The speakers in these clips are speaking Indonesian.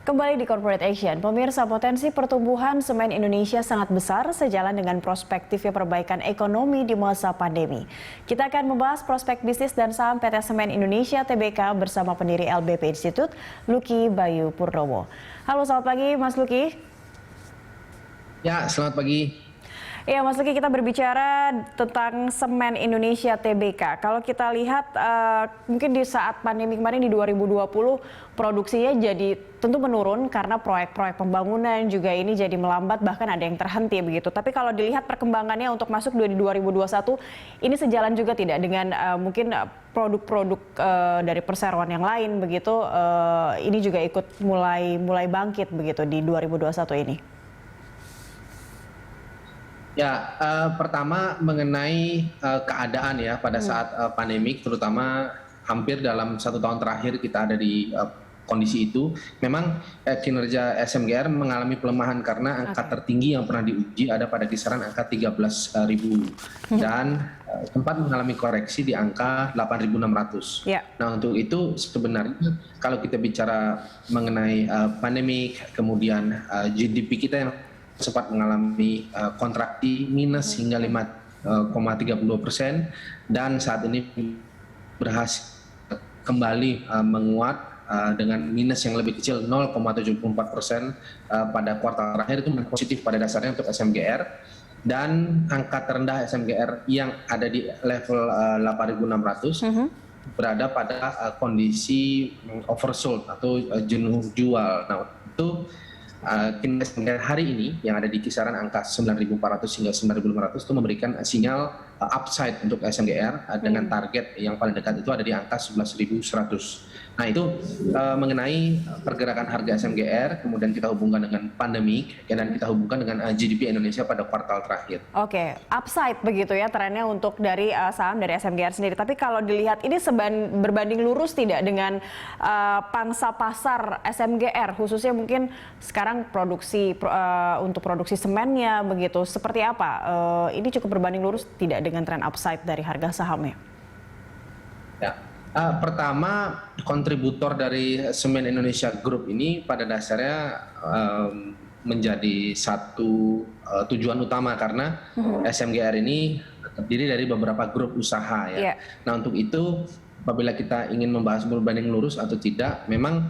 Kembali di Corporate Action, pemirsa, potensi pertumbuhan semen Indonesia sangat besar sejalan dengan prospektifnya perbaikan ekonomi di masa pandemi. Kita akan membahas prospek bisnis dan saham PT Semen Indonesia Tbk bersama pendiri LBP Institute, Lucky Bayu Purnomo. Halo, selamat pagi Mas Lucky. Ya, selamat pagi. Ya, Mas Lucky, kita berbicara tentang Semen Indonesia Tbk. Kalau kita lihat mungkin di saat pandemi kemarin di 2020 produksinya jadi tentu menurun karena proyek-proyek pembangunan juga ini jadi melambat, bahkan ada yang terhenti begitu. Tapi kalau dilihat perkembangannya untuk masuk di 2021 ini sejalan juga tidak dengan mungkin produk-produk dari perseroan yang lain begitu, ini juga ikut mulai bangkit begitu di 2021 ini. Ya, pertama mengenai keadaan ya pada saat pandemik, terutama hampir dalam 1 tahun terakhir kita ada di kondisi itu. Memang kinerja SMGR mengalami pelemahan karena angka tertinggi yang pernah diuji ada pada kisaran angka 13.000 dan sempat mengalami koreksi di angka 8.600. Ya. Nah, untuk itu sebenarnya kalau kita bicara mengenai pandemik, kemudian GDP kita yang sempat mengalami kontraksi minus hingga 5,30% dan saat ini berhasil kembali menguat dengan minus yang lebih kecil 0,74% pada kuartal terakhir. Itu positif pada dasarnya untuk SMGR, dan angka terendah SMGR yang ada di level 8.600 berada pada kondisi oversold atau jenuh jual. Nah, itu kinerja hari ini yang ada di kisaran angka 9.400 hingga 9.500 itu memberikan sinyal upside untuk SMGR dengan target yang paling dekat itu ada di angka 11.100. Nah, itu mengenai pergerakan harga SMGR, kemudian kita hubungkan dengan pandemik dan kita hubungkan dengan GDP Indonesia pada kuartal terakhir. Oke, upside begitu ya trennya untuk dari saham dari SMGR sendiri. Tapi kalau dilihat ini berbanding lurus tidak dengan pangsa pasar SMGR, khususnya mungkin sekarang produksi untuk produksi semennya begitu, seperti apa? Ini cukup berbanding lurus tidak dengan tren upside dari harga sahamnya? Ya. Pertama, kontributor dari Semen Indonesia Group ini pada dasarnya menjadi satu tujuan utama karena SMGR ini terdiri dari beberapa grup usaha ya. Yeah. Nah, untuk itu apabila kita ingin membahas berbanding lurus atau tidak, memang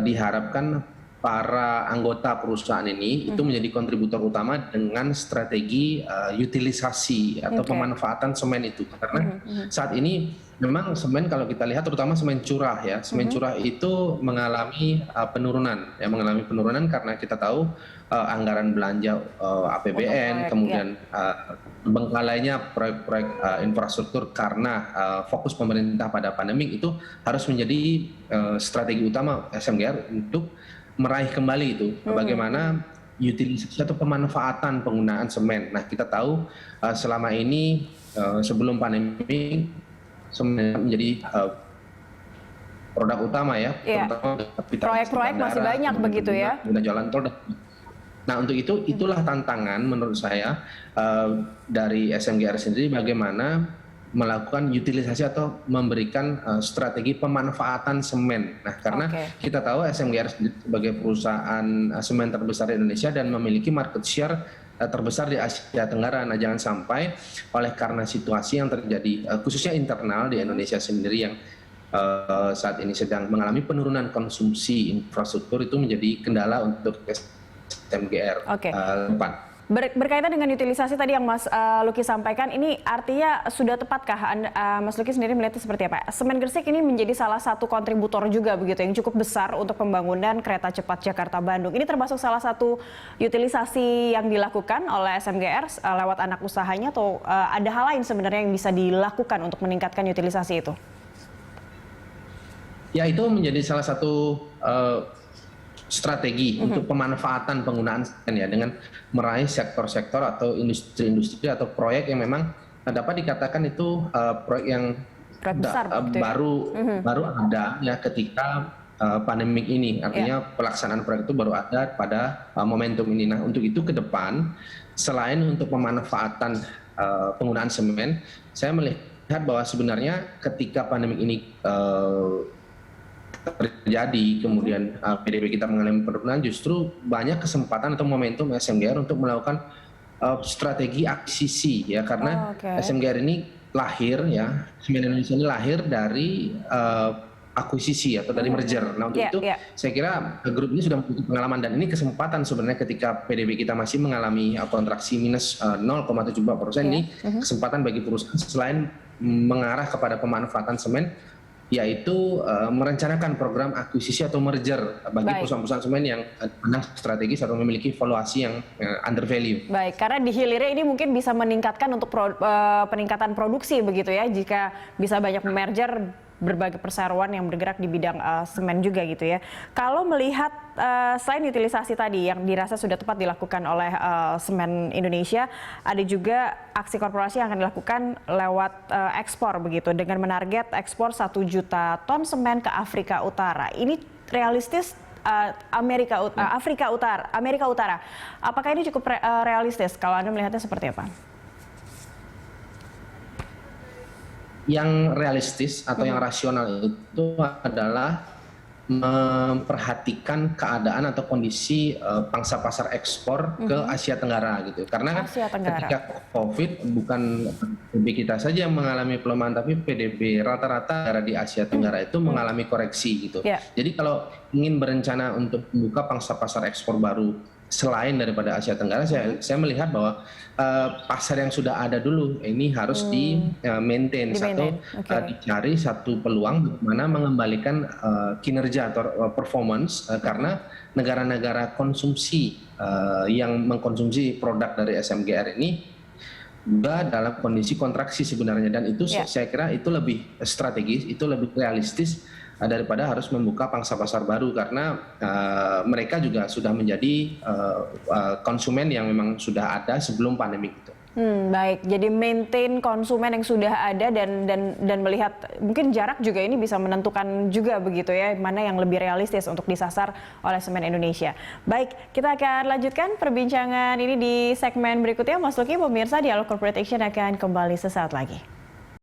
diharapkan para anggota perusahaan ini itu menjadi kontributor utama dengan strategi utilisasi atau pemanfaatan semen itu, karena saat ini memang semen kalau kita lihat terutama semen curah ya, semen curah itu mengalami penurunan karena kita tahu anggaran belanja APBN, kemudian bengkalainya proyek-proyek infrastruktur karena fokus pemerintah pada pandemik itu harus menjadi strategi utama SMGR untuk meraih kembali itu bagaimana utilisasi atau pemanfaatan penggunaan semen. Nah, kita tahu selama ini sebelum pandemi semen menjadi produk utama ya, terutama proyek-proyek masih banyak begitu ya. Jalan tol. Nah, untuk itu itulah tantangan menurut saya dari SMGR sendiri, bagaimana melakukan utilisasi atau memberikan strategi pemanfaatan semen. Nah, karena kita tahu SMGR sebagai perusahaan semen terbesar di Indonesia dan memiliki market share terbesar di Asia Tenggara. Nah, jangan sampai oleh karena situasi yang terjadi khususnya internal di Indonesia sendiri yang saat ini sedang mengalami penurunan konsumsi infrastruktur, itu menjadi kendala untuk SMGR depan. Berkaitan dengan utilisasi tadi yang Mas Lucky sampaikan, ini artinya sudah tepatkah Mas Lucky sendiri melihatnya seperti apa? Semen Gresik ini menjadi salah satu kontributor juga begitu yang cukup besar untuk pembangunan kereta cepat Jakarta-Bandung. Ini termasuk salah satu utilisasi yang dilakukan oleh SMGR lewat anak usahanya, atau ada hal lain sebenarnya yang bisa dilakukan untuk meningkatkan utilisasi itu? Ya, itu menjadi salah satu strategi untuk pemanfaatan penggunaan semen ya, dengan meraih sektor-sektor atau industri-industri atau proyek yang memang dapat dikatakan itu proyek yang baru ada ya ketika pandemik ini, artinya pelaksanaan proyek itu baru ada pada momentum ini. Nah, untuk itu ke depan selain untuk pemanfaatan penggunaan semen, saya melihat bahwa sebenarnya ketika pandemik ini terjadi, kemudian PDB kita mengalami penurunan, justru banyak kesempatan atau momentum SMGR untuk melakukan strategi akuisisi ya, karena SMGR ini lahir ya, Semen Indonesia ini lahir dari akuisisi atau dari merger. Nah untuk itu saya kira grup ini sudah memiliki pengalaman, dan ini kesempatan sebenarnya ketika PDB kita masih mengalami kontraksi minus 0,74% ini kesempatan bagi perusahaan selain mengarah kepada pemanfaatan semen, yaitu merencanakan program akuisisi atau merger bagi perusahaan-perusahaan semen yang strategis atau memiliki valuasi yang under value. Baik, karena di hilirnya ini mungkin bisa meningkatkan untuk peningkatan produksi begitu ya, jika bisa banyak merger berbagai perseroan yang bergerak di bidang semen juga gitu ya. Kalau melihat selain utilisasi tadi yang dirasa sudah tepat dilakukan oleh Semen Indonesia, ada juga aksi korporasi yang akan dilakukan lewat ekspor begitu, dengan menarget ekspor 1 juta ton semen ke Afrika Utara. Ini realistis? Amerika Utara. Apakah ini cukup realistis? Kalau Anda melihatnya seperti apa? Yang realistis atau yang rasional itu adalah memperhatikan keadaan atau kondisi pangsa pasar ekspor ke Asia Tenggara gitu. Karena kan ketika COVID bukan PDB kita saja yang mengalami pelemahan, tapi PDB rata-rata negara di Asia Tenggara itu mengalami koreksi gitu. Jadi kalau ingin berencana untuk membuka pangsa pasar ekspor baru selain daripada Asia Tenggara, saya melihat bahwa pasar yang sudah ada dulu ini harus di-maintain atau dicari satu peluang bagaimana mengembalikan kinerja atau performance, karena negara-negara konsumsi yang mengkonsumsi produk dari SMGR ini juga dalam kondisi kontraksi sebenarnya, dan itu saya kira itu lebih strategis, itu lebih realistis daripada harus membuka pangsa pasar baru, karena mereka juga sudah menjadi konsumen yang memang sudah ada sebelum pandemi itu. Baik, jadi maintain konsumen yang sudah ada dan melihat mungkin jarak juga ini bisa menentukan juga begitu ya, mana yang lebih realistis untuk disasar oleh Semen Indonesia. Baik, kita akan lanjutkan perbincangan ini di segmen berikutnya. Mas Luki, pemirsa, Dialog Corporate Action akan kembali sesaat lagi.